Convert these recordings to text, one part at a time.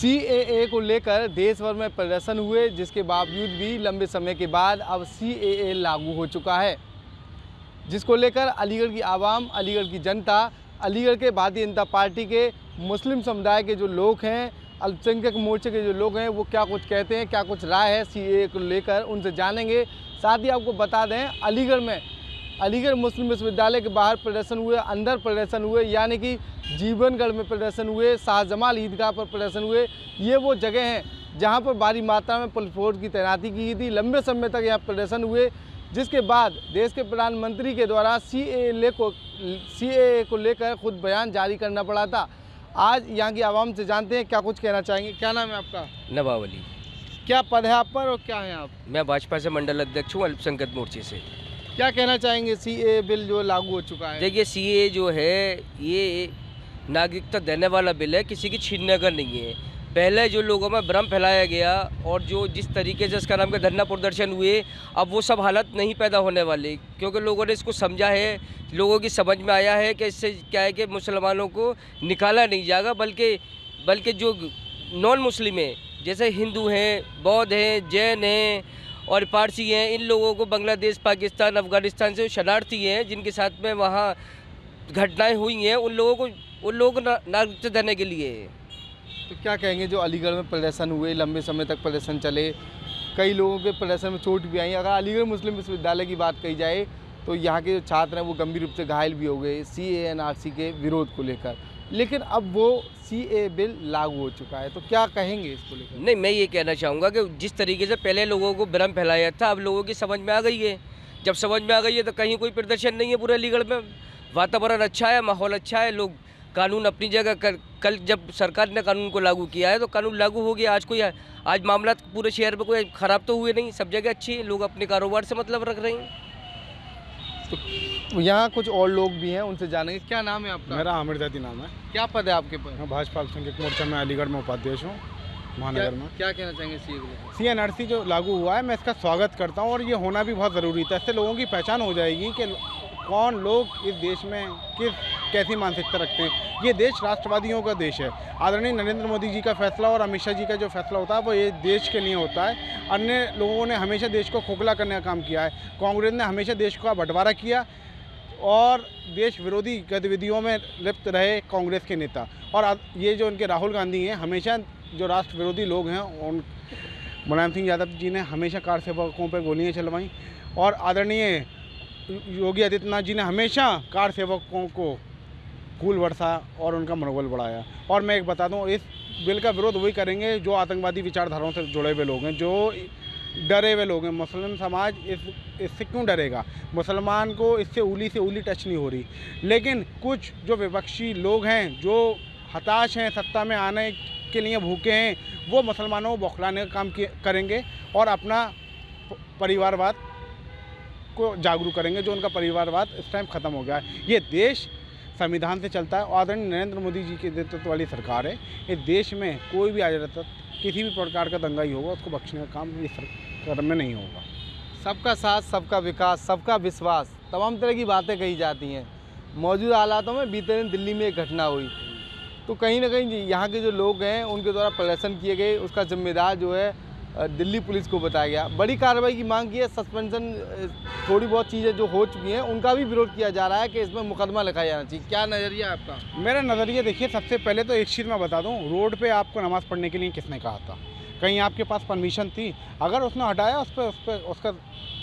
CAA को लेकर देश भर में प्रदर्शन हुए, जिसके बावजूद भी लंबे समय के बाद अब सीएए लागू हो चुका है, जिसको लेकर अलीगढ़ की आवाम, अलीगढ़ की जनता, अलीगढ़ के भारतीय जनता पार्टी के मुस्लिम समुदाय के जो लोग हैं, अल्पसंख्यक मोर्चे के जो लोग हैं, वो क्या कुछ कहते हैं, क्या कुछ राय है सीएए को लेकर, उनसे जानेंगे। साथ ही आपको बता दें, अलीगढ़ में अलीगढ़ मुस्लिम विश्वविद्यालय के बाहर प्रदर्शन हुए, अंदर प्रदर्शन हुए, यानी कि जीवनगढ़ में प्रदर्शन हुए, शाहजमाल ईदगाह पर प्रदर्शन हुए। ये वो जगह हैं जहां पर भारी मात्रा में पुलिस फोर्स की तैनाती की गई थी। लंबे समय तक यहाँ प्रदर्शन हुए, जिसके बाद देश के प्रधानमंत्री के द्वारा सीएए को लेकर खुद बयान जारी करना पड़ा था। आज यहाँ की आवाम से जानते हैं क्या कुछ कहना चाहेंगे। क्या नाम है आपका? नवाब अली। क्या पद है आप पर और क्या है आप? मैं भाजपा से मंडल अध्यक्ष हूँ, अल्पसंख्यक मोर्चे से। क्या कहना चाहेंगे सीएए बिल जो लागू हो चुका है? देखिए, सीएए जो है ये नागरिकता देने वाला बिल है, किसी की छीनने का नहीं है। पहले जो लोगों में भ्रम फैलाया गया और जो जिस तरीके से इसका नाम के धरना प्रदर्शन हुए, अब वो सब हालत नहीं पैदा होने वाली, क्योंकि लोगों ने इसको समझा है, लोगों की समझ में आया है कि इससे क्या है कि मुसलमानों को निकाला नहीं जाएगा, बल्कि जो नॉन मुस्लिम है, जैसे हिंदू हैं, बौद्ध हैं, जैन हैं और पारसी हैं, इन लोगों को बांग्लादेश, पाकिस्तान, अफगानिस्तान से शरणार्थी हैं जिनके साथ में वहाँ घटनाएं हुई हैं, उन लोगों को नागरिकता देने के लिए है। तो क्या कहेंगे, जो अलीगढ़ में प्रदर्शन हुए, लंबे समय तक प्रदर्शन चले, कई लोगों के प्रदर्शन में चोट भी आई। अगर अलीगढ़ मुस्लिम विश्वविद्यालय की बात कही जाए तो यहाँ के जो छात्र हैं वो गंभीर रूप से घायल भी हो गए सीएनआरसी के विरोध को लेकर, लेकिन अब वो सीएए बिल लागू हो चुका है, तो क्या कहेंगे इसको लेकर? नहीं, मैं ये कहना चाहूँगा कि जिस तरीके से पहले लोगों को भ्रम फैलाया था, अब लोगों की समझ में आ गई है। जब समझ में आ गई है तो कहीं कोई प्रदर्शन नहीं है पूरे अलीगढ़ में। वातावरण अच्छा है, माहौल अच्छा है, लोग कानून अपनी जगह कल जब सरकार ने कानून को लागू किया है तो कानून लागू हो गया। आज मामला पूरे शहर में कोई ख़राब तो हुए नहीं, सब जगह अच्छी है, लोग अपने कारोबार से मतलब रख रहे हैं। तो यहाँ कुछ और लोग भी हैं, उनसे जानेंगे। क्या नाम है आपका? मेरा आमिर जाती नाम है। क्या पद है आपके पास? मैं भाजपा अल्पसंख्यक मोर्चा में अलीगढ़ में उपाध्यक्ष हूँ, महानगर में। क्या कहना चाहेंगे सीएए को लेकर? सीएनआरसी जो लागू हुआ है, मैं इसका स्वागत करता हूँ और ये होना भी बहुत ज़रूरी था। इससे लोगों की पहचान हो जाएगी कि कौन लोग इस देश में कैसी मानसिकता रखते हैं। ये देश राष्ट्रवादियों का देश है। आदरणीय नरेंद्र मोदी जी का फैसला और अमित शाह जी का जो फैसला होता है वो ये देश के लिए होता है। अन्य लोगों ने हमेशा देश को खोखला करने का काम किया है। कांग्रेस ने हमेशा देश का बंटवारा किया और देश विरोधी गतिविधियों में लिप्त रहे कांग्रेस के नेता। और ये जो उनके राहुल गांधी हैं, हमेशा जो राष्ट्र विरोधी लोग हैं, उन मुलायम सिंह यादव जी ने हमेशा कार सेवकों पर गोलियां चलवाईं और आदरणीय योगी आदित्यनाथ जी ने हमेशा कार सेवकों को फूल बरसा और उनका मनोबल बढ़ाया। और मैं एक बता दूं, इस बिल का विरोध वही करेंगे जो आतंकवादी विचारधाराओं से जुड़े हुए लोग हैं, जो डरे हुए लोग हैं। मुस्लिम समाज इससे क्यों डरेगा? मुसलमान को इससे उंगली से उंगली टच नहीं हो रही, लेकिन कुछ जो विपक्षी लोग हैं, जो हताश हैं, सत्ता में आने के लिए भूखे हैं, वो मुसलमानों को बौखलाने का काम करेंगे और अपना परिवारवाद को जागरूक करेंगे, जो उनका परिवारवाद इस टाइम ख़त्म हो गया है। ये देश संविधान से चलता है और आदरणीय नरेंद्र मोदी जी के नेतृत्व वाली सरकार है। इस देश में कोई भी आज तक किसी भी प्रकार का दंगा ही होगा, उसको बख्शने का काम इस सरकार में नहीं होगा। सबका साथ, सबका विकास, सबका विश्वास, तमाम तरह की बातें कही जाती हैं। मौजूदा हालातों में बीते दिन दिल्ली में एक घटना हुई, तो कहीं ना कहीं यहाँ के जो लोग हैं उनके द्वारा प्रदर्शन किए गए, उसका जिम्मेदार जो है दिल्ली पुलिस को बताया गया। बड़ी कार्रवाई की मांग की है, सस्पेंशन, थोड़ी बहुत चीज़ें जो हो चुकी हैं उनका भी विरोध किया जा रहा है कि इसमें मुकदमा लिखा जाना चाहिए। क्या नज़रिया है आपका? मेरा नज़रिया देखिए, सबसे पहले तो एक चीज़ मैं बता दूं, रोड पे आपको नमाज़ पढ़ने के लिए किसने कहा था? कहीं आपके पास परमिशन थी? अगर उसने हटाया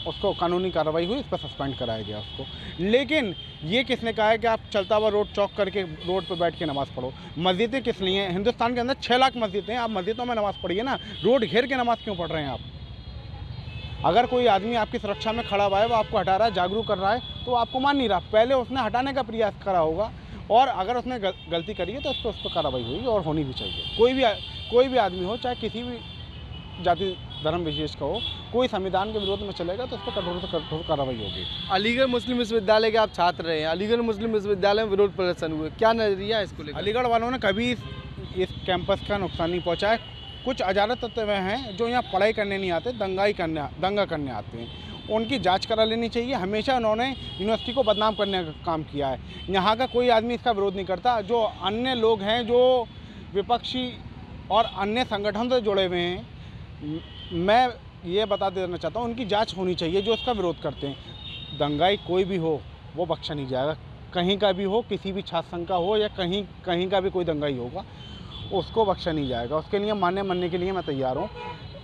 उसको कानूनी कार्रवाई हुई, उस पर सस्पेंड कराया गया उसको। लेकिन ये किसने कहा है कि आप चलता हुआ रोड चौक करके रोड पर बैठ के नमाज़ पढ़ो? मस्जिदें किस लिए हैं? हिंदुस्तान के अंदर 6 लाख मस्जिदें हैं, आप मस्जिदों में नमाज़ पढ़िए ना, रोड घेर के नमाज़ क्यों पढ़ रहे हैं आप? अगर कोई आदमी आपकी सुरक्षा में खड़ा हुआ है, वो आपको हटा रहा है, जागरूक कर रहा है, तो आपको मान नहीं रहा। पहले उसने हटाने का प्रयास करा होगा और अगर उसने गलती करी है तो उस पर कार्रवाई होगी और होनी भी चाहिए। कोई भी आदमी हो, चाहे किसी भी जाति धर्म विशेष का हो, कोई संविधान के विरोध में चलेगा तो उस पर कठोर से कठोर कार्रवाई होगी। अलीगढ़ मुस्लिम विश्वविद्यालय के आप छात्र रहे हैं, अलीगढ़ मुस्लिम विश्वविद्यालय में विरोध प्रदर्शन हुए, क्या नजरिया है इसको लेकर? अलीगढ़ वालों ने कभी इस कैंपस का नुकसान नहीं पहुंचाया। कुछ अजारत तत्व हैं जो यहाँ पढ़ाई करने नहीं आते, दंगा करने आते हैं, उनकी जांच करा लेनी चाहिए। हमेशा उन्होंने यूनिवर्सिटी को बदनाम करने का काम किया है। यहाँ का कोई आदमी इसका विरोध नहीं करता। जो अन्य लोग हैं, जो विपक्षी और अन्य संगठन से जुड़े हुए हैं, मैं ये बता देना चाहता हूँ उनकी जांच होनी चाहिए जो इसका विरोध करते हैं। दंगाई कोई भी हो वो बख्शा नहीं जाएगा, कहीं का भी हो, किसी भी छात्र संघ का हो या कहीं का भी कोई दंगाई होगा, उसको बख्शा नहीं जाएगा। उसके लिए मानने के लिए मैं तैयार हूँ।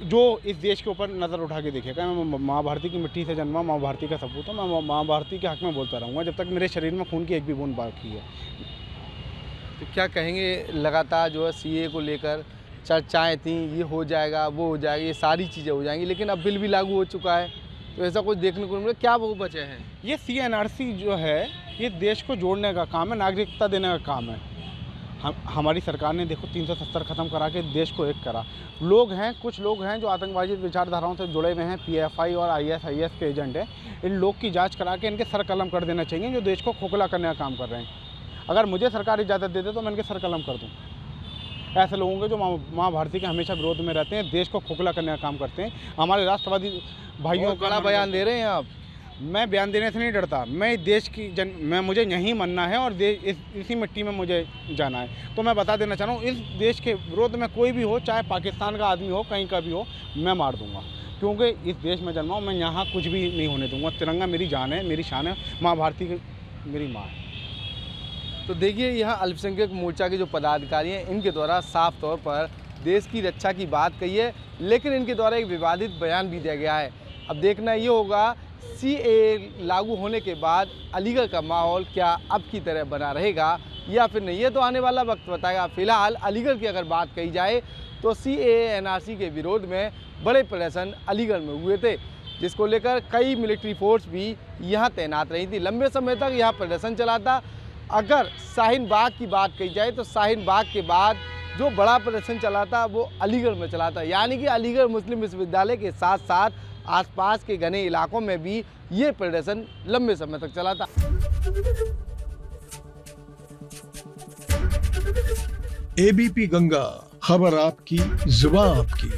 जो इस देश के ऊपर नज़र उठा के देखेगा, मैं माँ भारती की मिट्टी से जन्मा, माँ भारती का सपूत हूँ, मैं माँ भारती के हक में बोलता रहूँगा जब तक मेरे शरीर में खून की एक भी बूंद बाकी है। तो क्या कहेंगे, लगातार जो है सीए को लेकर चर्चाएं थी, ये हो जाएगा वो हो जाएगा, ये सारी चीज़ें हो जाएंगी, लेकिन अब बिल भी लागू हो चुका है, तो ऐसा कुछ देखने को मिला, क्या वो बचे हैं? ये CNRC जो है ये देश को जोड़ने का काम है, नागरिकता देने का काम है। हमारी सरकार ने देखो 370 ख़त्म करा के देश को एक करा। कुछ लोग हैं जो आतंकवादी विचारधाराओं से जुड़े हुए हैं, PFI और ISIS के एजेंट हैं। इन लोग की जांच करा के इनके सर कलम कर देना चाहिए जो देश को खोखला करने का काम कर रहे हैं। अगर मुझे सरकार इजाज़त दे दे तो मैं इनके सर कलम कर दूँ। ऐसे लोगों के जो माँ भारती के हमेशा विरोध में रहते हैं, देश को खोखला करने का काम करते हैं। हमारे राष्ट्रवादी भाइयों का बड़ा बयान दे रहे हैं आप। मैं बयान देने से नहीं डरता, मैं देश की मुझे यहीं मनना है और इसी मिट्टी में मुझे जाना है। तो मैं बता देना चाह रहा हूँ, इस देश के विरोध में कोई भी हो, चाहे पाकिस्तान का आदमी हो, कहीं का भी हो, मैं मार दूंगा, क्योंकि इस देश में जन्मा हूँ। मैं यहाँ कुछ भी नहीं होने दूंगा। तिरंगा मेरी जान है, मेरी शान है, माँ भारती की मेरी माँ है। तो देखिए, यहाँ अल्पसंख्यक मोर्चा के जो पदाधिकारी हैं, इनके द्वारा साफ तौर पर देश की रक्षा की बात कही है, लेकिन इनके द्वारा एक विवादित बयान भी दिया गया है। अब देखना ये होगा CAA लागू होने के बाद अलीगढ़ का माहौल क्या अब की तरह बना रहेगा या फिर नहीं, ये तो आने वाला वक्त बताएगा। फिलहाल अलीगढ़ की अगर बात कही जाए तो CAA NRC के विरोध में बड़े प्रदर्शन अलीगढ़ में हुए थे, जिसको लेकर कई मिलिट्री फोर्स भी यहाँ तैनात रही थी। लंबे समय तक यहाँ प्रदर्शन चला था। अगर शाहीन बाग की बात कही जाए तो शाहीन बाग के बाद जो बड़ा प्रदर्शन चला था वो अलीगढ़ में चला था, यानी कि अलीगढ़ मुस्लिम विश्वविद्यालय के साथ साथ आसपास के घने इलाकों में भी ये प्रदर्शन लंबे समय तक चला था। ABP गंगा, खबर आपकी, जुबान आपकी।